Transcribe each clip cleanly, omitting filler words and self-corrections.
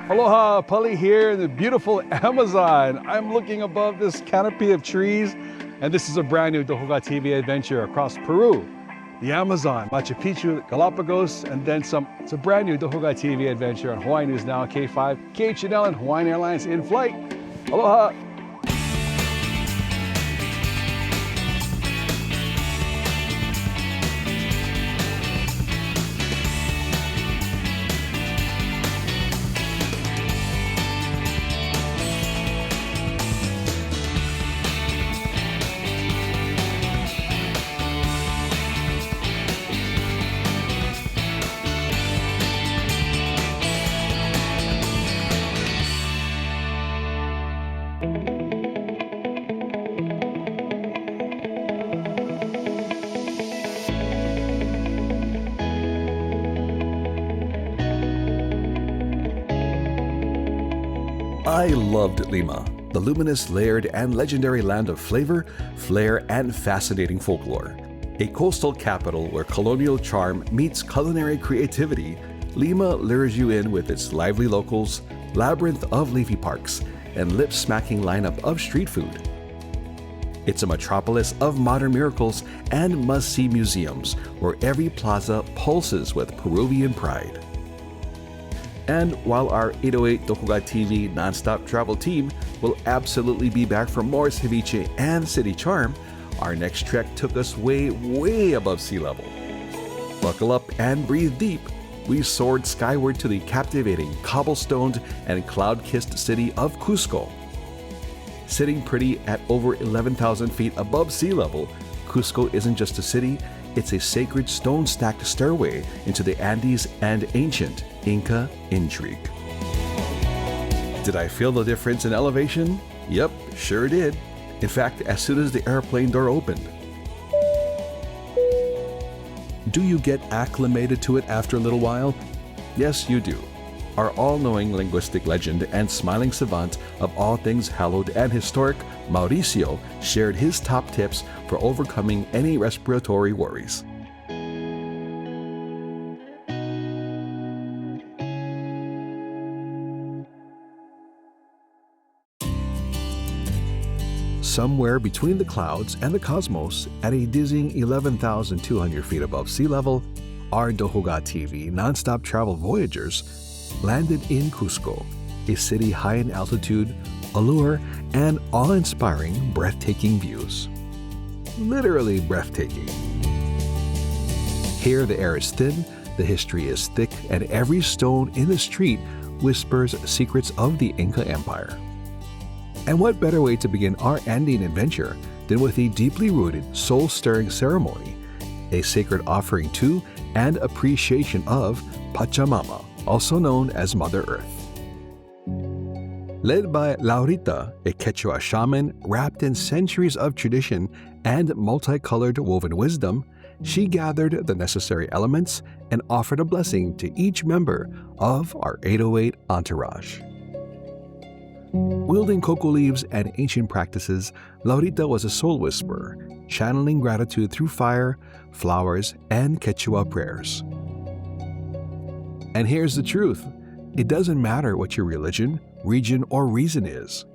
Aloha, Pali here in the beautiful Amazon. I'm looking above this canopy of trees, and this is a brand new DokoGaTV adventure across Peru, the Amazon, Machu Picchu, Galapagos, and then some. It's a brand new DokoGaTV adventure on Hawaii News Now, K5, KHNL, and Hawaiian Airlines in flight. Aloha. I loved Lima, the luminous, layered, and legendary land of flavor, flair, and fascinating folklore. A coastal capital where colonial charm meets culinary creativity, Lima lures you in with its lively locals, labyrinth of leafy parks, and lip-smacking lineup of street food. It's a metropolis of modern miracles and must-see museums where every plaza pulses with Peruvian pride. And while our 808 DokoGaTV nonstop travel team will absolutely be back for more ceviche and city charm, our next trek took us way, way above sea level. Buckle up and breathe deep. We soared skyward to the captivating, cobblestoned, and cloud-kissed city of Cusco. Sitting pretty at over 11,000 feet above sea level, Cusco isn't just a city, it's a sacred stone-stacked stairway into the Andes and ancient Inca intrigue. Did I feel the difference in elevation? Yep, sure did. In fact, as soon as the airplane door opened. Do you get acclimated to it after a little while? Yes, you do. Our all-knowing linguistic legend and smiling savant of all things hallowed and historic, Mauricio, shared his top tips for overcoming any respiratory worries. Somewhere between the clouds and the cosmos, at a dizzying 11,200 feet above sea level, our DokoGaTV nonstop travel voyagers landed in Cusco, a city high in altitude, allure, and awe-inspiring, breathtaking views. Literally breathtaking. Here the air is thin, the history is thick, and every stone in the street whispers secrets of the Inca Empire. And what better way to begin our Andean adventure than with a deeply rooted, soul-stirring ceremony, a sacred offering to and appreciation of Pachamama, also known as Mother Earth. Led by Laurita, a Quechua shaman wrapped in centuries of tradition and multicolored woven wisdom, she gathered the necessary elements and offered a blessing to each member of our 808 entourage. Wielding cocoa leaves and ancient practices, Laurita was a soul whisperer, channeling gratitude through fire, flowers, and Quechua prayers. And here's the truth. It doesn't matter what your religion, region, or reason is.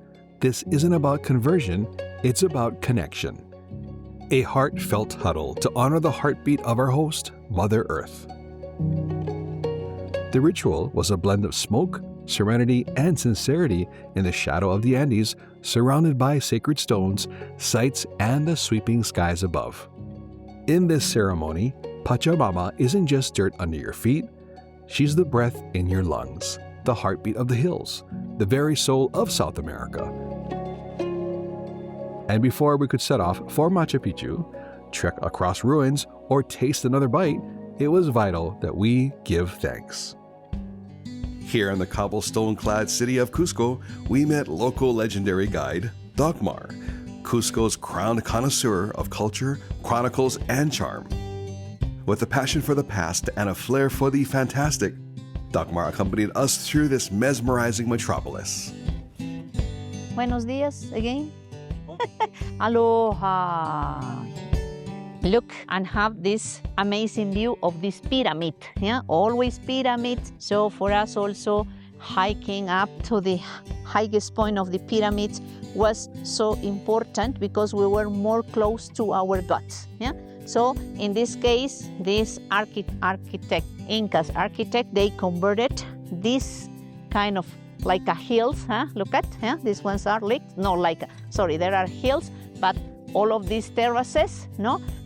This isn't about conversion, it's about connection. A heartfelt huddle to honor the heartbeat of our host, Mother Earth. The ritual was a blend of smoke, serenity, and sincerity in the shadow of the Andes, surrounded by sacred stones, sights, and the sweeping skies above. In this ceremony, Pachamama isn't just dirt under your feet, she's the breath in your lungs, the heartbeat of the hills, the very soul of South America. And before we could set off for Machu Picchu, trek across ruins, or taste another bite, it was vital that we give thanks. Here in the cobblestone-clad city of Cusco, we met local legendary guide, Dagmar, Cusco's crowned connoisseur of culture, chronicles, and charm. With a passion for the past and a flair for the fantastic, Dagmar accompanied us through this mesmerizing metropolis. Buenos días again. Aloha. Look and have this amazing view of this pyramid. Yeah, always pyramid. So for us also hiking up to the highest point of the pyramids was so important because we were more close to our gods. Yeah. So in this case, this architect, Incas architect, they converted this kind of like a hills. Look at, these ones are there are hills, but all of these terraces,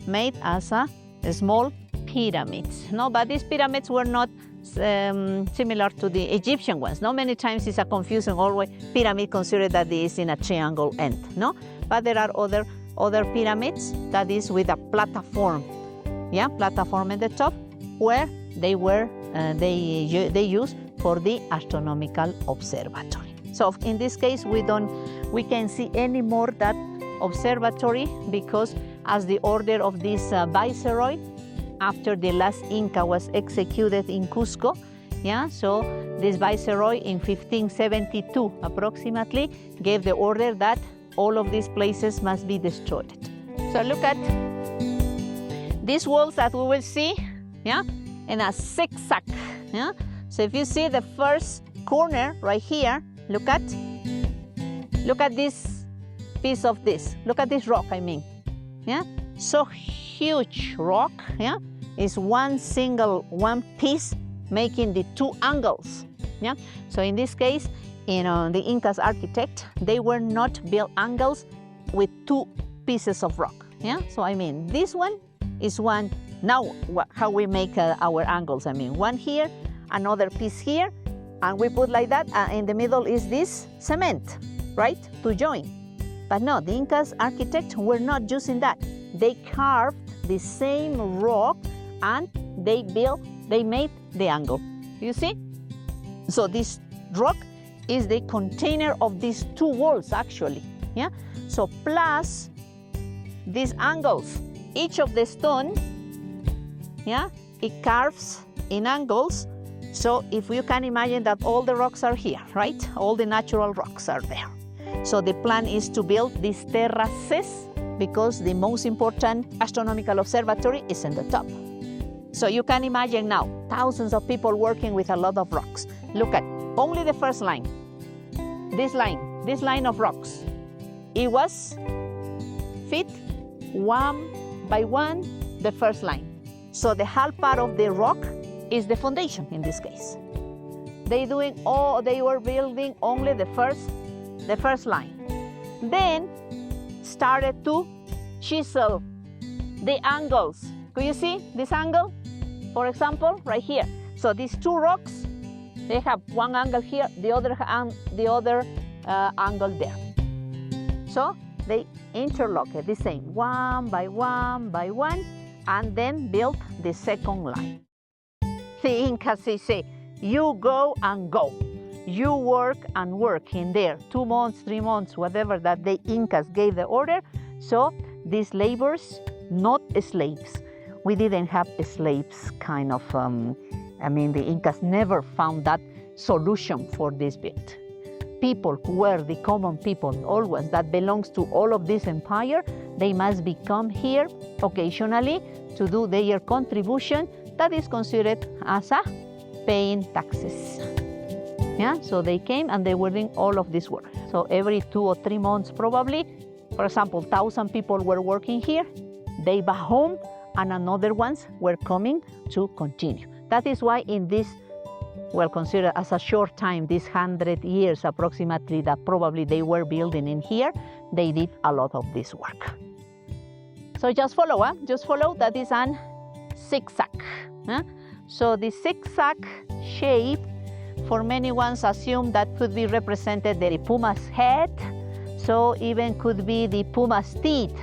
made as a small pyramids. But these pyramids were not similar to the Egyptian ones. Many times it's a confusion. Always pyramid considered that it is in a triangle end. But there are other pyramids that is with a platform. Platform at the top where they were they use for the astronomical observatory. So in this case, we can see any more that observatory because as the order of this viceroy after the last Inca was executed in Cusco, so this viceroy in 1572 approximately gave the order that all of these places must be destroyed. So look at these walls that we will see, in a zigzag. So if you see the first corner right here, look at this piece of this. Look at this rock, so huge rock, is one piece making the two angles. So in this case, the Incas architect, they were not built angles with two pieces of rock. So this one is one. Now how we make our angles, one here, another piece here, and we put like that, in the middle is this cement, right, to join. But no, the Incas architects were not using that. They carved the same rock and they made the angle. You see? So this rock is the container of these two walls actually. So plus these angles, each of the stone, it carves in angles. So if you can imagine that all the rocks are here, right? All the natural rocks are there. So the plan is to build these terraces because the most important astronomical observatory is in the top. So you can imagine now thousands of people working with a lot of rocks. Look at only the first line. This line of rocks. It was fit one by one, the first line. So the half part of the rock is the foundation in this case. They were building only the first line. Then started to chisel the angles. Could you see this angle? For example, right here. So these two rocks, they have one angle here, the other angle there. So they interlocked the same, one by one by one, and then built the second line. The Incas say, you go and go. You work and work in there, 2 months, 3 months, whatever that the Incas gave the order. So these laborers, not slaves. We didn't have slaves kind of, the Incas never found that solution for this bit. People who were the common people, always that belongs to all of this empire, they must become here occasionally to do their contribution that is considered as a paying taxes. So they came and they were doing all of this work. So every 2 or 3 months probably, for example, 1,000 people were working here, they back home, and another ones were coming to continue. That is why in this, considered as a short time, these 100 years approximately that probably they were building in here, they did a lot of this work. So just follow that is an zigzag. So the zigzag shape, for many ones assume that could be represented the puma's head, so even could be the puma's teeth.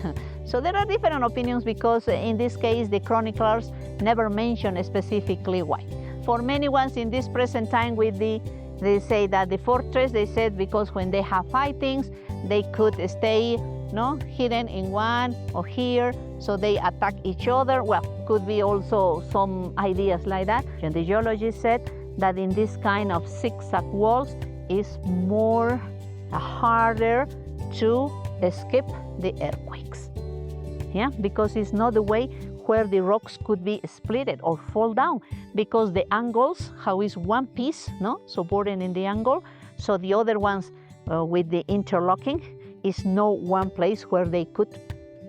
So there are different opinions because in this case the chroniclers never mention specifically why. For many ones in this present time they say that the fortress, they said because when they have fightings, they could stay hidden in one or here, so they attack each other. Could be also some ideas like that. And the geologists said that in this kind of zigzag walls is more harder to escape the earthquakes. Because it's not the way where the rocks could be splitted or fall down, because the angles, how is one piece, no, supporting in the angle, so the other ones with the interlocking is no one place where they could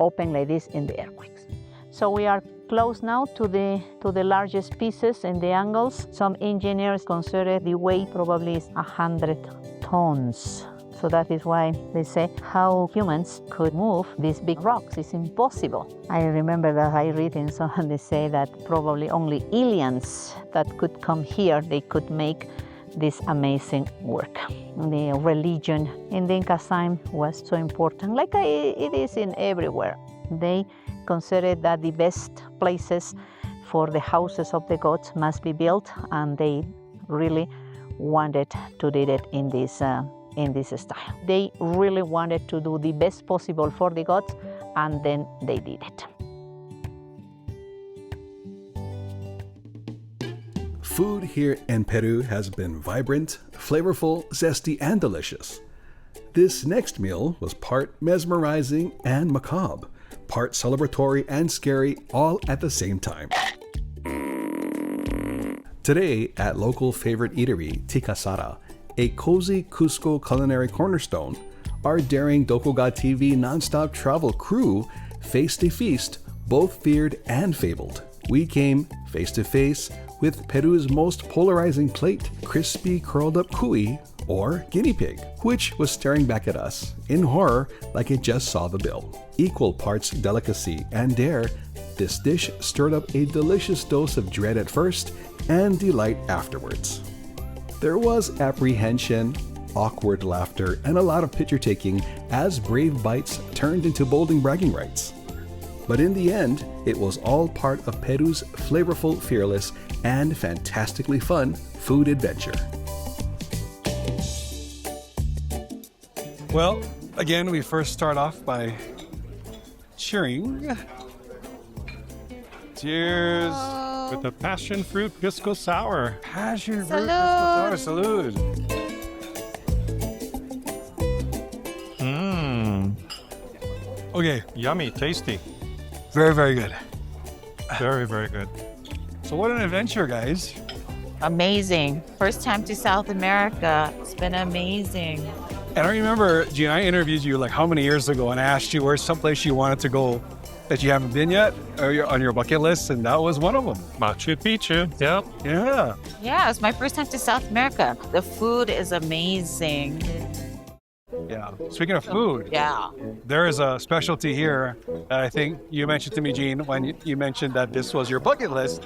open like this in the earthquakes. So we are close now to the largest pieces and the angles. Some engineers consider the weight probably is 100 tons. So that is why they say how humans could move these big rocks. It's impossible. I remember that I read in some, they say that probably only aliens that could come here, they could make this amazing work. The religion in the Inca time was so important, like it is in everywhere. They considered that the best places for the houses of the gods must be built, and they really wanted to do it in this style. They really wanted to do the best possible for the gods, and then they did it. Food here in Peru has been vibrant, flavorful, zesty, and delicious. This next meal was part mesmerizing and macabre, part celebratory and scary, all at the same time. Today, at local favorite eatery, Tikasara, a cozy Cusco culinary cornerstone, our daring DokoGaTV nonstop travel crew faced a feast, both feared and fabled. We came face to face with Peru's most polarizing plate, crispy curled up cuy, or guinea pig, which was staring back at us in horror like it just saw the bill. Equal parts delicacy and dare, this dish stirred up a delicious dose of dread at first and delight afterwards. There was apprehension, awkward laughter, and a lot of picture taking as brave bites turned into bolding bragging rights. But in the end, it was all part of Peru's flavorful, fearless, and fantastically fun food adventure. Well, again, we first start off by cheering. Cheers. With the passion fruit Cusco sour. Passion fruit Cusco sour. Salud. Okay, Yummy, tasty. very, very good. Very, very good. So what an adventure, guys. Amazing. First time to South America. It's been amazing. And I remember, Gene, I interviewed you like how many years ago and I asked you where's someplace you wanted to go that you haven't been yet or on your bucket list, and that was one of them. Machu Picchu. Yep. Yeah. Yeah, it's my first time to South America. The food is amazing. Yeah. Speaking of food, Yeah. there is a specialty here that I think you mentioned to me, Gene, when you mentioned that this was your bucket list,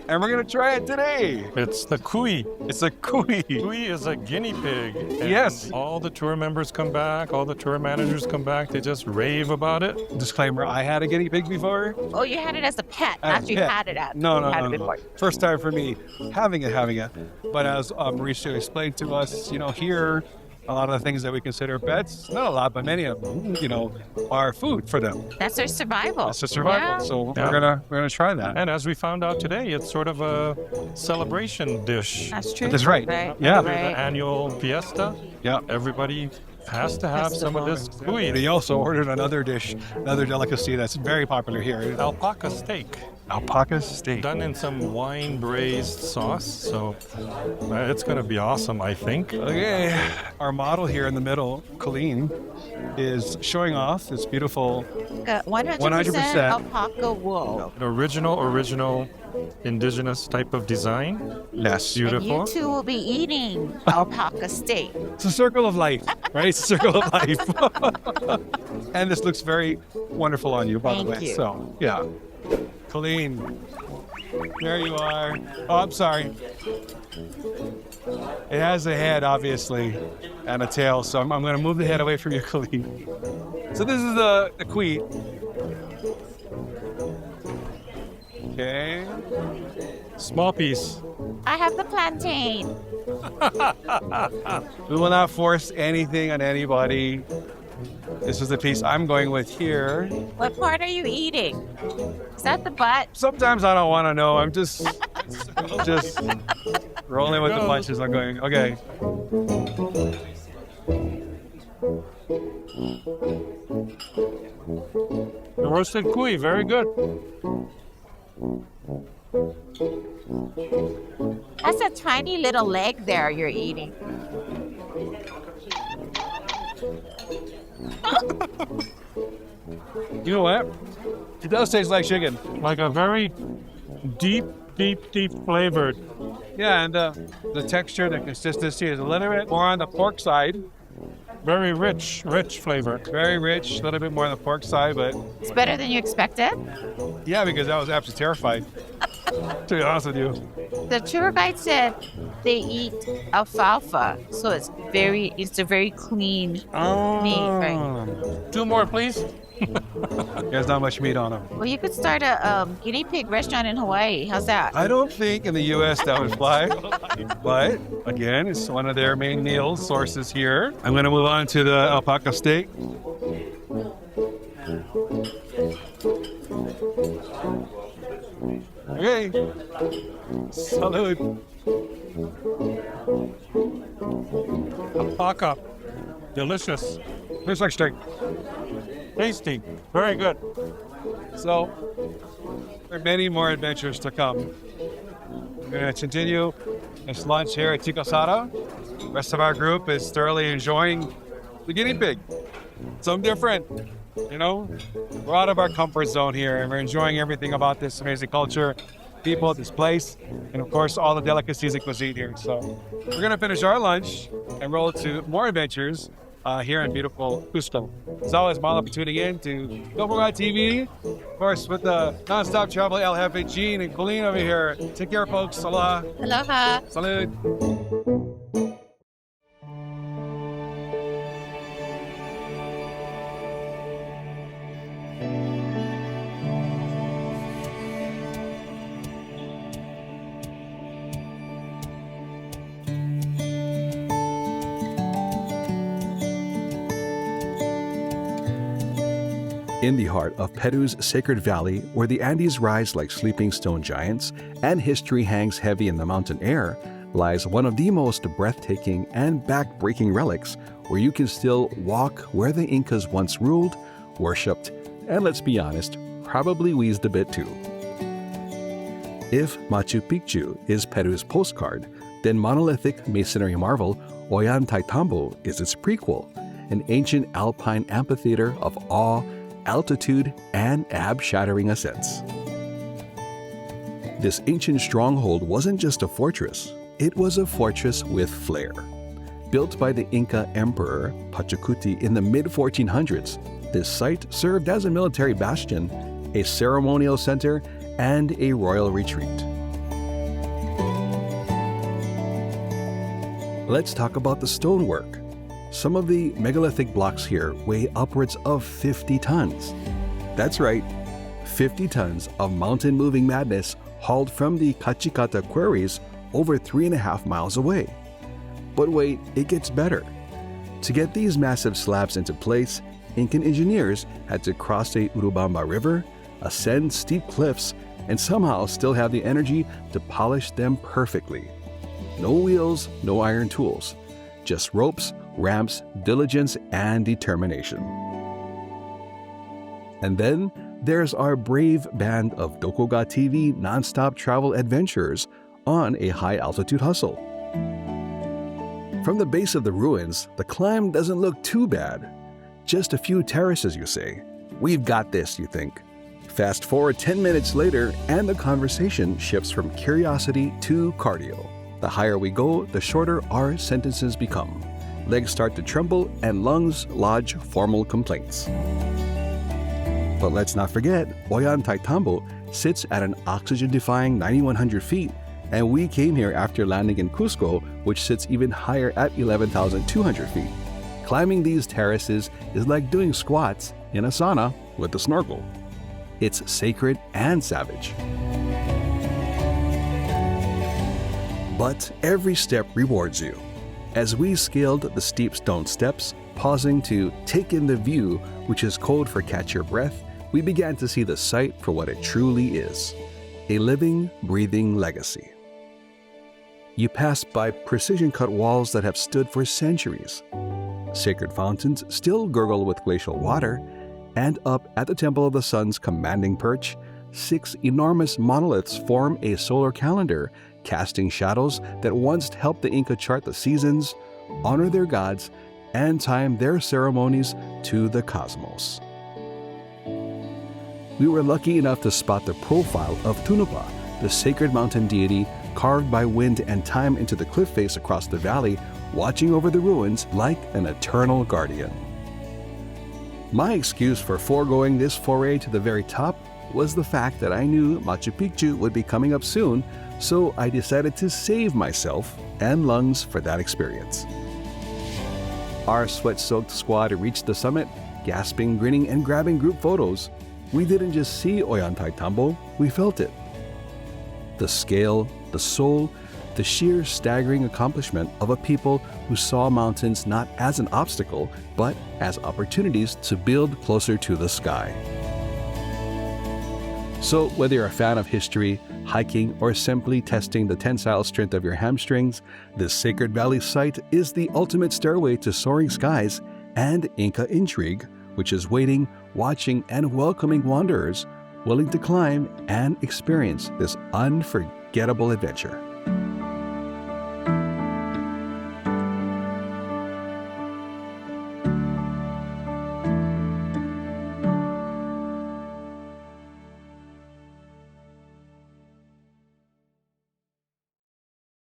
and we're going to try it today. It's the cuy. It's a cuy. Cuy is a guinea pig. And Yes. all the tour members come back. All the tour managers come back. They just rave about it. Disclaimer, I had a guinea pig before. Oh, you had it as a pet, As a not you pet. had it as. No, you had no, it no, no. before. First time for me having it. But as Mauricio explained to us, here, a lot of the things that we consider pets, not a lot, but many of them, are food for them. That's their survival. It's a survival. Yeah. So Yeah. we're gonna try that. And as we found out today, it's sort of a celebration dish. That's true. That's right. Right. Yeah. The Right. annual fiesta. Yeah. Everybody has to have some of this cuy. He also ordered another dish, another delicacy that's very popular here. Alpaca steak. Alpaca steak. Done in some wine braised sauce. So it's going to be awesome, I think. Okay, our model here in the middle, Colleen, is showing off this beautiful. 100% 100% alpaca wool. An original indigenous type of design. Yes. And Beautiful. you two will be eating alpaca steak. It's a circle of life, right? It's a circle of life. And this looks very wonderful on you, by the Thank way. you. So, yeah. Colleen, there you are. Oh, I'm sorry. It has a head, obviously, and a tail, so I'm going to move the head away from you, Colleen. So this is the cuy. Okay. Small piece. I have the plantain. We will not force anything on anybody. This is the piece I'm going with here. What part are you eating? Is that the butt? Sometimes I don't want to know. I'm just rolling with the go. punches. I'm going, okay. The roasted cuy, very good. That's a tiny little leg there you're eating. You know what? It does taste like chicken. Like a very deep flavored. Yeah, and the texture, the consistency is a little bit more on the pork side. Very rich flavor. Very rich, a little bit more on the pork side, but It's better than you expected. yeah, because I was absolutely terrified. To be honest with you. The tour guide said they eat alfalfa, so it's a very clean meat, right? 2 more, please. There's not much meat on them. Well, you could start a guinea pig restaurant in Hawaii. How's that? I don't think in the U.S. that would fly, but again, it's one of their main meal sources here. I'm going to move on to the alpaca steak. Okay. Salud. Alpaca. Delicious. Tastes like steak. Tasty. Very good. So, there are many more adventures to come. We're going to continue this lunch here at Tikasara. The rest of our group is thoroughly enjoying the guinea pig. Something different. You know, we're out of our comfort zone here and we're enjoying everything about this amazing culture, people, this place, and of course, all the delicacies and cuisine here. So, we're going to finish our lunch and roll to more adventures here in beautiful Cusco. As always, mahalo for tuning in to DokoGaTV. Of course, with the non-stop travel, El Jefe, Gene, and Colleen over here. Take care, folks. Aloha. Aloha. Salud. In the heart of Peru's sacred valley, where the Andes rise like sleeping stone giants and history hangs heavy in the mountain air, lies one of the most breathtaking and back-breaking relics where you can still walk where the Incas once ruled, worshipped, and let's be honest, probably wheezed a bit too. If Machu Picchu is Peru's postcard, then monolithic masonry marvel Ollantaytambo is its prequel, an ancient alpine amphitheater of awe, altitude, and ab-shattering ascents. This ancient stronghold wasn't just a fortress, it was a fortress with flair. Built by the Inca Emperor Pachacuti in the mid-1400s, this site served as a military bastion, a ceremonial center, and a royal retreat. Let's talk about the stonework. Some of the megalithic blocks here weigh upwards of 50 tons. That's right, 50 tons of mountain-moving madness hauled from the Cachicata quarries over 3.5 miles away. But wait, it gets better. To get these massive slabs into place, Incan engineers had to cross the Urubamba River, ascend steep cliffs, and somehow still have the energy to polish them perfectly. No wheels, no iron tools, just ropes, ramps, diligence, and determination. And then there's our brave band of DokoGaTV non-stop travel adventurers on a high-altitude hustle. From the base of the ruins, the climb doesn't look too bad. Just a few terraces, you say. We've got this, you think. Fast forward 10 minutes later, and the conversation shifts from curiosity to cardio. The higher we go, the shorter our sentences become. Legs start to tremble, and lungs lodge formal complaints. But let's not forget, Ollantaytambo sits at an oxygen-defying 9,100 feet, and we came here after landing in Cusco, which sits even higher at 11,200 feet. Climbing these terraces is like doing squats in a sauna with a snorkel. It's sacred and savage. But every step rewards you. As we scaled the steep stone steps, pausing to take in the view, which is code for catch your breath, we began to see the site for what it truly is, a living, breathing legacy. You pass by precision-cut walls that have stood for centuries. Sacred fountains still gurgle with glacial water, and up at the Temple of the Sun's commanding perch, 6 enormous monoliths form a solar calendar, casting shadows that once helped the Inca chart the seasons, honor their gods, and time their ceremonies to the cosmos. We were lucky enough to spot the profile of Tunupa, the sacred mountain deity carved by wind and time into the cliff face across the valley, watching over the ruins like an eternal guardian. My excuse for foregoing this foray to the very top was the fact that I knew Machu Picchu would be coming up soon, so I decided to save myself and lungs for that experience. Our sweat-soaked squad reached the summit, gasping, grinning, and grabbing group photos. We didn't just see Ollantaytambo, we felt it. The scale, the soul, the sheer staggering accomplishment of a people who saw mountains not as an obstacle, but as opportunities to build closer to the sky. So whether you're a fan of history, hiking, or simply testing the tensile strength of your hamstrings, this Sacred Valley site is the ultimate stairway to soaring skies and Inca intrigue, which is waiting, watching, and welcoming wanderers willing to climb and experience this unforgettable adventure.